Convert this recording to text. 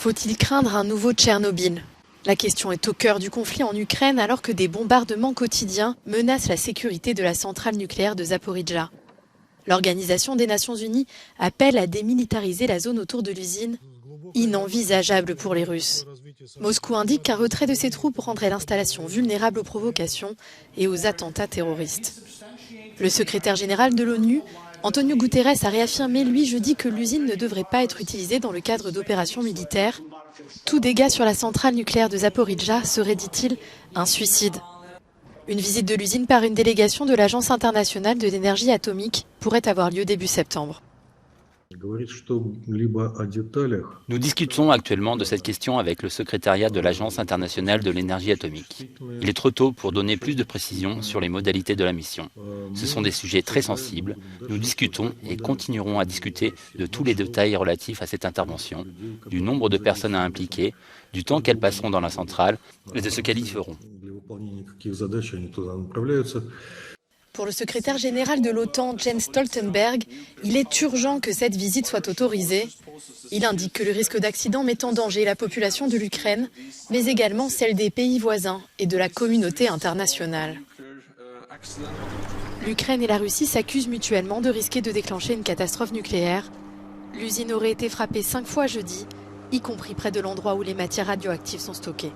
Faut-il craindre un nouveau Tchernobyl? La question est au cœur du conflit en Ukraine alors que des bombardements quotidiens menacent la sécurité de la centrale nucléaire de Zaporijjia. L'Organisation des Nations Unies appelle à démilitariser la zone autour de l'usine, inenvisageable pour les Russes. Moscou indique qu'un retrait de ses troupes rendrait l'installation vulnérable aux provocations et aux attentats terroristes. Le secrétaire général de l'ONU, Antonio Guterres, a réaffirmé lui jeudi que l'usine ne devrait pas être utilisée dans le cadre d'opérations militaires. Tout dégât sur la centrale nucléaire de Zaporijjia serait, dit-il, un suicide. Une visite de l'usine par une délégation de l'Agence internationale de l'énergie atomique pourrait avoir lieu début septembre. Nous discutons actuellement de cette question avec le secrétariat de l'Agence internationale de l'énergie atomique. Il est trop tôt pour donner plus de précisions sur les modalités de la mission. Ce sont des sujets très sensibles. Nous discutons et continuerons à discuter de tous les détails relatifs à cette intervention, du nombre de personnes à impliquer, du temps qu'elles passeront dans la centrale et de ce qu'elles y feront. Pour le secrétaire général de l'OTAN, Jens Stoltenberg, il est urgent que cette visite soit autorisée. Il indique que le risque d'accident met en danger la population de l'Ukraine, mais également celle des pays voisins et de la communauté internationale. L'Ukraine et la Russie s'accusent mutuellement de risquer de déclencher une catastrophe nucléaire. L'usine aurait été frappée 5 fois jeudi, y compris près de l'endroit où les matières radioactives sont stockées.